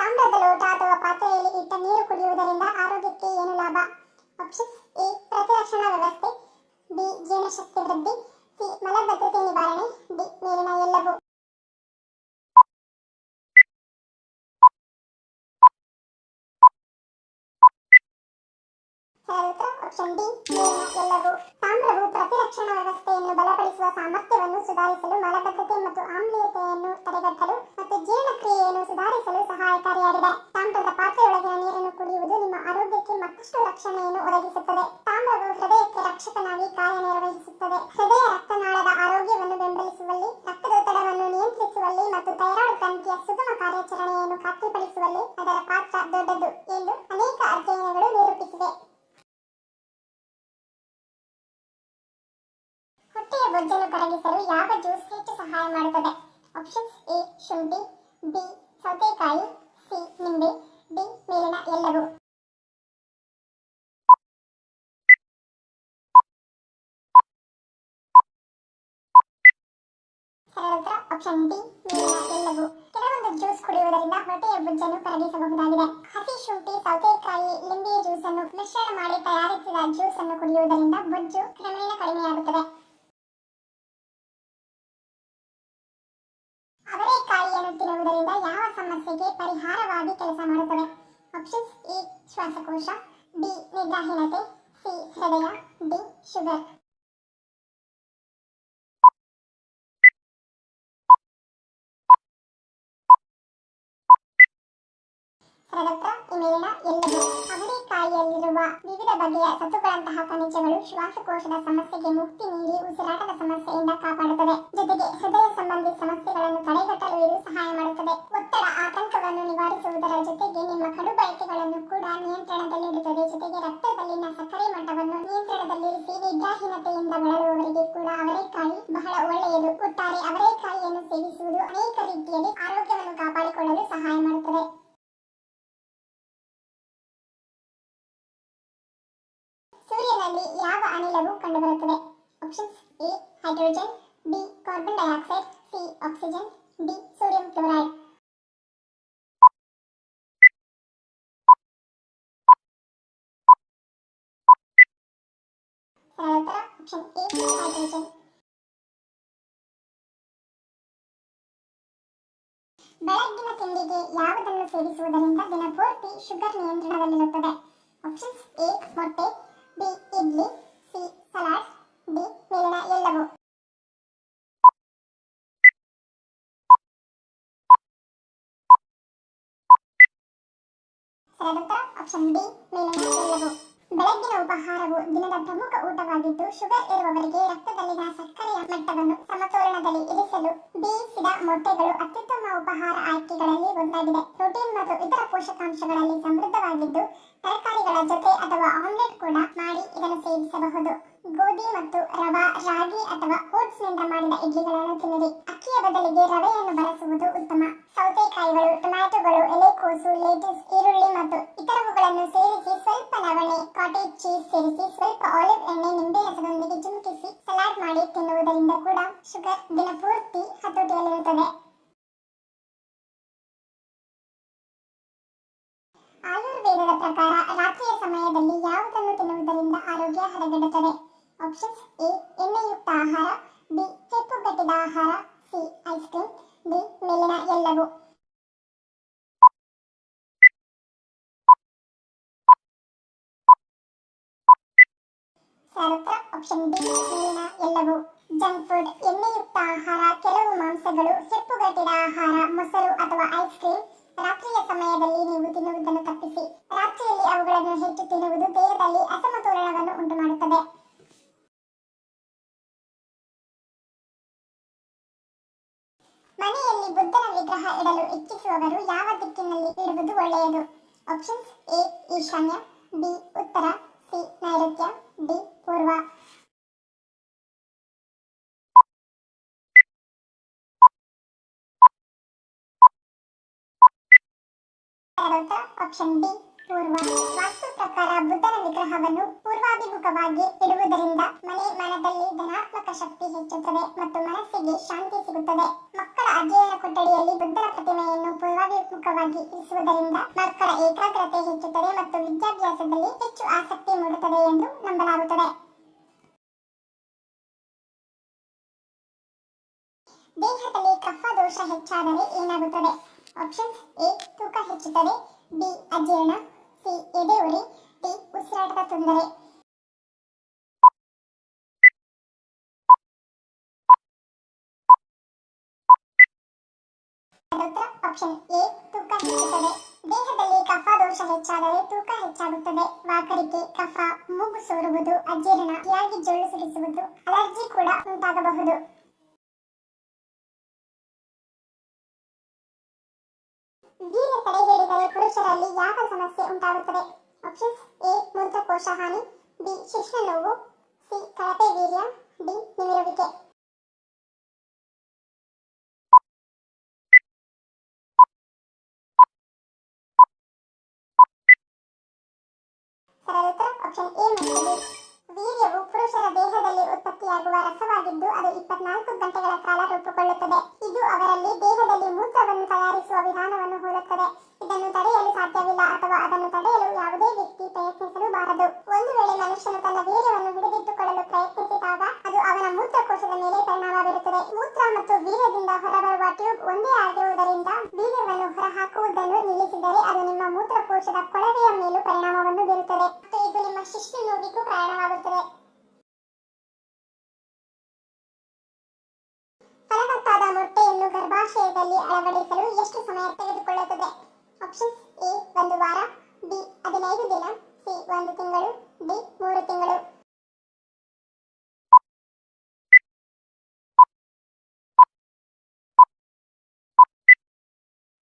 ತಾಮ್ರದ ಲೋಟ ಅಥವಾ ಪಾತ್ರೆಯಲ್ಲಿ ಇಟ್ಟ ನೀರು ಕುಡಿಯುವುದರಿಂದ ಆರೋಗ್ಯಕ್ಕೆ ಏನು ಲಾಭ? ಆಪ್ಷನ್ಸ್ ಎ ಪ್ರತಿರಕ್ಷಣಾ ವ್ಯವಸ್ಥೆ, ಬಿ ಜೀರ್ಣಶಕ್ತಿ ವೃದ್ಧಿ, ಸಿ ಮಲಬದ್ಧತೆ ನಿವಾರಣೆ, ಡಿ ಮೇಲಿನ ಎಲ್ಲವೂ. ಆಪ್ಷನ್ ಡಿ ಎಲ್ಲವೂ. ತಾಮ್ರವು ಪ್ರತಿರಕ್ಷಣಾ ವ್ಯವಸ್ಥೆಯನ್ನು ಬಲಪಡಿಸುವ ಸಾಮರ್ಥ್ಯವನ್ನು ಸುಧಾರಿಸಲು, ಮಲಬದ್ಧತೆ ಮತ್ತು ಆಮ್ಲೀಯತೆಯನ್ನು ತಡೆಗಟ್ಟಲು ಮತ್ತು ಜೀರ್ಣಕ್ರಿಯೆಯನ್ನು ಸುಧಾರಿಸಲು ಸಹಾಯಕಾರಿಯಾಗಿದೆ. ತಾಮ್ರದ ಪಾತ್ರೆಯೊಳಗಿನ ನೀರನ್ನು ಕುಡಿಯುವುದು ನಿಮ್ಮ ಆರೋಗ್ಯಕ್ಕೆ ಮತ್ತಷ್ಟು ರಕ್ಷಣೆಯನ್ನು ಒದಗಿಸುತ್ತದೆ. ತಾಮ್ರವು ಹೃದಯಕ್ಕೆ ರಕ್ಷಕನಾಗಿ ಕಾರ್ಯನಿರ್ವಹಿಸುತ್ತದೆ. ಹೃದಯ ರಕ್ತನಾಳದ ಆರೋಗ್ಯವನ್ನು ಬೆಂಬಲಿಸುವಲ್ಲಿ, ರಕ್ತದೊತ್ತಡವನ್ನು ನಿಯಂತ್ರಿಸುವಲ್ಲಿ ಮತ್ತು ಥೈರಾಯ್ಡ್ ಗ್ರಂಥಿಯ ಸುಗಮ ಕಾರ್ಯಾಚರಣೆಯನ್ನು ಖಾತ್ರಿಪಡಿಸುವಲ್ಲಿ ಅದರ ಪಾತ್ರ ದೊಡ್ಡದು ಎಂದು ಅನೇಕ ಅಧ್ಯಯನಗಳು ನಿರೂಪಿಸಿವೆ. ಹೊಟ್ಟೆಯ ಬೊಜ್ಜನ್ನು ಕರಗಿಸಲು ಯಾವ ಜ್ಯೂಸ್ ಹೆಚ್ಚು ಸಹಾಯ ಮಾಡುತ್ತದೆ? ಆಪ್ಷನ್ಸ್ ಎ ಶುಂಠಿ, ಬಿ ಸೌತೆಕಾಯಿ, ಸಿ ನಿಂಬೆ, ಡಿ ಮೇಲಿನ ಎಲ್ಲವೂ. ಆಪ್ಷನ್ ಡಿ ಮೇಲಿನ ಎಲ್ಲವೂ. ಕೆಲವೊಂದು ಜ್ಯೂಸ್ ಕುಡಿಯುವುದರಿಂದ ಹೊಟ್ಟೆಯ ಬೊಜ್ಜನ್ನು ಕರಗಿಸಬಹುದಾಗಿದೆ. ಹಸಿ ಶುಂಠಿ, ಸೌತೆಕಾಯಿ, ಲಿಂಬೆಯ ಜ್ಯೂಸ್ ಅನ್ನು ಮಿಶ್ರಣ ಮಾಡಿ ತಯಾರಿಸಿದ ಜ್ಯೂಸ್ ಅನ್ನು ಕುಡಿಯುವುದರಿಂದ ಬೊಜ್ಜು ಕ್ರಮೇಣ ಕಡಿಮೆಯಾಗುತ್ತದೆ. ಅವರೆಕಾಯಿಯನ್ನು ತಿನ್ನುವುದರಿಂದ ಯಾವ ಸಮಸ್ಯೆಗೆ ಪರಿಹಾರವಾಗಿ ಕೆಲಸ ಮಾಡುತ್ತದೆ? ಆಪ್ಷನ್ಸ್ ಎ ಶ್ವಾಸಕೋಶ, ಬಿ ನಿದ್ರಾಹೀನತೆ, ಸಿ ಹೃದಯ, ಡಿ ಶುಗರ್. ಮೇಲಿನ ಎಲ್ಲವೂ. ಅವರೆಕಾಯಿಯಲ್ಲಿರುವ ವಿವಿಧ ಬಗೆಯ ಸತ್ತುಗಳಂತಹ ಖನಿಜಗಳು ಶ್ವಾಸಕೋಶದ ಸಮಸ್ಯೆಗೆ ಮುಕ್ತಿ ನೀಡಿ ಉಸಿರಾಟದ ಸಮಸ್ಯೆಯಿಂದ ಕಾಪಾಡುತ್ತದೆ. ಜೊತೆಗೆ ಹೃದಯ ಸಂಬಂಧಿ ಸಮಸ್ಯೆಗಳನ್ನು ತಡೆಗಟ್ಟಲು ಇದು ಸಹಾಯ ಮಾಡುತ್ತದೆ. ಒತ್ತಡ, ಆತಂಕವನ್ನು ನಿವಾರಿಸುವುದರ ಜೊತೆಗೆ ನಿಮ್ಮ ಕಡು ಬಯಕೆಗಳನ್ನು ಕೂಡ ನಿಯಂತ್ರಣದಲ್ಲಿಡುತ್ತದೆ. ಜೊತೆಗೆ ರಕ್ತದಲ್ಲಿನ ಸಕ್ಕರೆ ಮಟ್ಟವನ್ನು ನಿಯಂತ್ರಣದಲ್ಲಿರಿಸಿ ನಿದ್ರಾಹೀನತೆಯಿಂದ ಬಳಲುವವರಿಗೆ ಕೂಡ ಅವರೆಕಾಯಿ ಬಹಳ ಒಳ್ಳೆಯದು. ಒಟ್ಟಾರೆ ಅವರೆಕಾಯಿಯನ್ನು ಸೇವಿಸುವುದು ಅನೇಕ ರೀತಿಯಲ್ಲಿ ಆರೋಗ್ಯವನ್ನು ಕಾಪಾಡಿಕೊಳ್ಳಲು ಸಹಾಯ ಮಾಡುತ್ತದೆ. ಸೂರ್ಯನಲ್ಲಿ ಯಾವ ಅನಿಲವು ಕಂಡುಬರುತ್ತದೆ? Options A hydrogen, B carbon dioxide, C oxygen, D sodium chloride. Option A hydrogen. ಬೆಳಗ್ಗಿನ ತಿಂಡಿಗೆ ಯಾವುದನ್ನು ಸೇವಿಸುವುದರಿಂದ ದಿನಪೂರ್ತಿ ಶುಗರ್ ನಿಯಂತ್ರಣದಲ್ಲಿರುತ್ತದೆ? ಆಪ್ಷನ್ಸ್ ಎ ಮೊಟ್ಟೆ, B idli, C salad, D ಮೇಲಿನ ಎಲ್ಲವೂ. ಆಪ್ಷನ್ ಡಿ ಮೇಲಿನ ಎಲ್ಲವೂ. ಬೆಳಗ್ಗಿನ ಉಪಹಾರವು ದಿನದ ಪ್ರಮುಖ ಊಟವಾಗಿದ್ದು, ಶುಗರ್ ಇರುವವರಿಗೆ ರಕ್ತದಲ್ಲಿನ ಸಕ್ಕರೆಯ ಮಟ್ಟವನ್ನು ಸಮತೋಲನದಲ್ಲಿ ಇರಿಸಲು ಬೇಯಿಸಿದ ಮೊಟ್ಟೆಗಳು ಅತ್ಯುತ್ತಮ ಉಪಹಾರ ಆಯ್ಕೆಗಳಲ್ಲಿ ಒಂದಾಗಿದೆ. ಪ್ರೋಟೀನ್ ಮತ್ತು ಇತರ ಪೋಷಕಾಂಶಗಳಲ್ಲಿ ಸಮೃದ್ಧವಾಗಿದ್ದು, ತರಕಾರಿಗಳ ಜೊತೆ ಅಥವಾ ಆಮ್ಲೆಟ್ ಕೂಡ ಮಾಡಿ ಇದನ್ನು ಸೇವಿಸಬಹುದು. ಗೋಧಿ ಮತ್ತು ರವಾ, ರಾಗಿ ಅಥವಾ ಓಟ್ಸ್ ನಿಂದ ಮಾಡಿದ ಇಡ್ಲಿಗಳನ್ನು ತಿನ್ನಿರಿ. ಅಕ್ಕಿಯ ಬದಲಿಗೆ ರವೆಯನ್ನು ಬಳಸುವುದು ಉತ್ತಮ. ಸೌತೆಕಾಯಿಗಳು, ಟೊಮ್ಯಾಟೊಗಳು, ಎಲೆಕೋಸು, ಲೆಟಿಸ್, ಈರುಳ್ಳಿ ಮತ್ತು ಇತರವುಗಳನ್ನು ಸೇರಿಸಿ ಸ್ವಲ್ಪ ಲವಣೆ, ಕಾಟೇಜ್ ಚೀಸ್ ಸೇರಿಸಿ ಸ್ವಲ್ಪ ಆಲಿವ್ ಎಣ್ಣೆ, ನಿಂಬೆ ರಸದೊಂದಿಗೆ ಚಿಮುಕಿಸಿ ಸಲಾಡ್ ಮಾಡಿ ತಿನ್ನುವುದರಿಂದ ಕೂಡ ಶುಗರ್ ದಿನಪೂರ್ತಿ ಹತೋಟಿಯಲ್ಲಿರುತ್ತದೆ. ಆಯುರ್ವೇದದ ಪ್ರಕಾರ ರಾತ್ರಿಯ ಸಮಯದಲ್ಲಿ ಯಾವುದನ್ನು ತಿನ್ನುವುದರಿಂದ ಆರೋಗ್ಯ ಹದಗೆಡುತ್ತದೆ? ಆಪ್ಷನ್ಸ್ ಎ ಎಣ್ಣೆಯುಕ್ತ ಆಹಾರ, ಬಿ ಹೆಪ್ಪುಗಟ್ಟಿದ ಆಹಾರ, ಸಿ ಐಸ್ ಕ್ರೀಮ್, ಡಿ ಮೇಲಿನ ಎಲ್ಲವೂ. ಆಪ್ಷನ್ ಡಿ ಮೇಲಿನ ಎಲ್ಲವೂ. ಜಂಕ್ ಫುಡ್, ಎಣ್ಣೆಯುಕ್ತ ಆಹಾರ, ಕೆಲವು ಮಾಂಸಗಳು, ಹೆಪ್ಪುಗಟ್ಟಿದ ಆಹಾರ, ಮೊಸರು ಅಥವಾ ಐಸ್ ಕ್ರೀಮ್ ರಾತ್ರಿಯ ಸಮಯದಲ್ಲಿ ನೀವು ತಿನ್ನುವುದನ್ನು ತಪ್ಪಿಸಿ. ರಾತ್ರಿಯಲ್ಲಿ ಅವುಗಳನ್ನು ಹೆಚ್ಚು ತಿನ್ನುವುದು ದೇಹದಲ್ಲಿ ಅಸಮತೋಲನವನ್ನು ಉಂಟು ಮಾಡುತ್ತದೆ. ಮನೆಯಲ್ಲಿ ಬುದ್ಧನ ವಿಗ್ರಹ ಇಡಲು ಇಚ್ಛಿಸುವವರು ಯಾವ ದಿಕ್ಕಿನಲ್ಲಿ ಇಡುವುದು ಒಳ್ಳೆಯದು? ಆಪ್ಷನ್ಸ್ ಎ ಈಶಾನ್ಯ, ಬಿ ಉತ್ತರ, ಸಿ ನೈಋತ್ಯ, ಡಿ ಪೂರ್ವ. ಆಪ್ಷನ್ ಡಿ ಪೂರ್ವ. ವಾಸ್ತು ಪ್ರಕಾರ ಪ್ರಕಾರ ಬುದ್ಧನ ವಿಗ್ರಹವನ್ನು ಪೂರ್ವಾಭಿಮುಖವಾಗಿ ಇಡುವುದರಿಂದ ಮನೆ ಮನದಲ್ಲಿ ಧನಾತ್ಮಕ ಶಕ್ತಿ ಹೆಚ್ಚುತ್ತದೆ ಮತ್ತು ಮನಸ್ಸಿಗೆ ಶಾಂತಿ ಸಿಗುತ್ತದೆ. ಮಕ್ಕಳ ಅಧ್ಯಯನ ಕೊಠಡಿಯಲ್ಲಿ ಬುದ್ಧನ ಪ್ರತಿಮೆಯನ್ನು ಪೂರ್ವಾಭಿಮುಖವಾಗಿ ಇರಿಸುವುದರಿಂದ ಮಕ್ಕಳ ಏಕಾಗ್ರತೆ ಹೆಚ್ಚುತ್ತದೆ ಮತ್ತು ವಿದ್ಯಾಭ್ಯಾಸದಲ್ಲಿ ಹೆಚ್ಚು ಆಸಕ್ತಿ ಮೂಡುತ್ತದೆ ಎಂದು ನಂಬಲಾಗುತ್ತದೆ. ದೇಹದಲ್ಲಿ ಕಫ ದೋಷ ಹೆಚ್ಚಾದರೆ ಏನಾಗುತ್ತದೆ? Options: A. ತೂಕ ಹೆಚ್ಚುತ್ತದೆ, ಬಿ. ಅಜೀರ್ಣ, ಸಿ. ಎದೆ ಉರಿ, ಡಿ. ಉಸಿರಾಟದ ತೊಂದರೆ. ಉತ್ತರ ಆಪ್ಷನ್ ಎ. ತೂಕ ಹೆಚ್ಚುತ್ತದೆ. ದೇಹದಲ್ಲಿ ಕಫ ದೋಷ ಹೆಚ್ಚಾದರೆ ತೂಕ ಹೆಚ್ಚಾಗುತ್ತದೆ. ವಾಕರಿಕೆ, ಕಫ, ಮೂಗು ಸೋರುವುದು, ಅಜೀರ್ಣ, ಅತಿಯಾಗಿ ಜೊಳ್ಳು ಸುರಿಸುವುದು, ಅಲರ್ಜಿ ಕೂಡ ಉಂಟಾಗಬಹುದು. ವೀರ್ಯ ತಡೆ ಹಿಡಿದರೆ ಪುರುಷರಲ್ಲಿ ಯಾವ ಸಮಸ್ಯೆ ಉಂಟಾಗುತ್ತದೆ? Options: A. ಮೂತ್ರಕೋಶ ಹಾನಿ, ಬಿ. ಶಿಶ್ನ ನೋವು, ಸಿ. ಕಳಪೆ ವೀರ್ಯ, ಡಿ. ನಿಮಿರುವಿಕೆ. ಸರಳ ಉತ್ತರ ಆಪ್ಷನ್ ಎ ಮತ್ತು ಬಿ. ವೀರ್ಯವು ಪುರುಷರ ದೇಹದಲ್ಲಿ ಉತ್ಪತ್ತಿಯಾಗುವ ರಸವಾಗಿದ್ದು ಅದು 24 ಗಂಟೆಗಳ ಕಾಲ ರೂಪುಗೊಳ್ಳುತ್ತದೆ. ಇದು ಅವರಲ್ಲಿ ದೇಹದಲ್ಲಿ ಮೂತ್ರವನ್ನು ತಯಾರಿಸುವ ವಿಧಾನವನ್ನು ಹೋಲುತ್ತದೆ. ಇದನ್ನು ತಡೆಯಲು ಸಾಧ್ಯವಿಲ್ಲ ಅಥವಾ ಅದನ್ನು ತಡೆಯಲು ಯಾವುದೇ ವ್ಯಕ್ತಿ ಪ್ರಯತ್ನಿಸಲೂಬಾರದು. ಒಂದು ವೇಳೆ ಮನುಷ್ಯನು ತನ್ನ ವೀರ್ಯವನ್ನು ಹಿಡಿದಿಟ್ಟುಕೊಳ್ಳಲು ಪ್ರಯತ್ನಿಸಿದಾಗ ಅದು ಅವನ ಮೂತ್ರಕೋಶದ ಮೇಲೆ ಪರಿಣಾಮ ಬೀರುತ್ತದೆ. ಮೂತ್ರ ಮತ್ತು ವೀರ್ಯದಿಂದ ಹೊರಬರುವ ಟ್ಯೂಬ್ ಒಂದೇ ಆಗಿರುವುದರಿಂದ ವೀರ್ಯವನ್ನು ಹೊರಹಾಕುವುದನ್ನು ನಿಲ್ಲಿಸಿದರೆ ಅದು ನಿಮ್ಮ ಮೂತ್ರಕೋಶದ ಕೊಳವೆಯ ಮೇಲೂ ಪರಿಣಾಮವನ್ನು ಬೀರುತ್ತದೆ ಮತ್ತು ಇದು ನಿಮ್ಮ ಶಿಶ್ನ ನೋವಿಗೂ ಕಾರಣವಾಗುತ್ತದೆ. ಫಲವತ್ತಾದ ಮೊಟ್ಟೆಯನ್ನು ಗರ್ಭಾಶಯದಲ್ಲಿ ಅಳವಡಿಸಲು ಎಷ್ಟು ಸಮಯ ತೆಗೆದುಕೊಳ್ಳುತ್ತದೆ? Options: A. 1 ವಾರ, ಬಿ. 15 ದಿನ, ಸಿ. 1 ತಿಂಗಳು, ಡಿ. 3 ತಿಂಗಳು.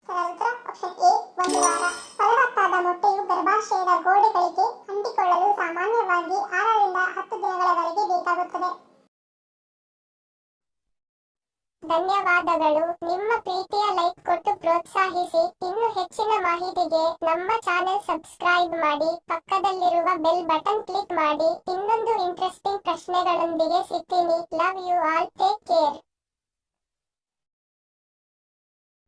ಸರಳ ಉತ್ತರ ಆಪ್ಷನ್ ಎ. 1 ವಾರ. ಫಲವತ್ತಾದ ಮೊಟ್ಟೆಯು ಗರ್ಭಾಶಯದ ಗೋಡೆಗಳಿಗೆ ಅಂಟಿಕೊಳ್ಳಲು ಸಾಮಾನ್ಯವಾಗಿ 6 ರಿಂದ 10 ದಿನಗಳವರೆಗೆ ಬೇಕಾಗುತ್ತದೆ. ಧನ್ಯವಾದಗಳು. ನಿಮ್ಮ ಪ್ರೀತಿಯ ಲೈಕ್ ಕೊಟ್ಟು ಪ್ರೋತ್ಸಾಹಿಸಿ. ಇನ್ನು ಹೆಚ್ಚಿನ ಮಾಹಿತಿಗೆ ನಮ್ಮ ಚಾನೆಲ್ ಸಬ್ಸ್ಕ್ರೈಬ್ ಮಾಡಿ, ಪಕ್ಕದಲ್ಲಿರುವ ಬೆಲ್ ಬಟನ್ ಕ್ಲಿಕ್ ಮಾಡಿ. ಇನ್ನೊಂದು ಇಂಟ್ರೆಸ್ಟಿಂಗ್ ಪ್ರಶ್ನೆಗಳೊಂದಿಗೆ ಸಿಗ್ತೀನಿ. Love you all. Take care.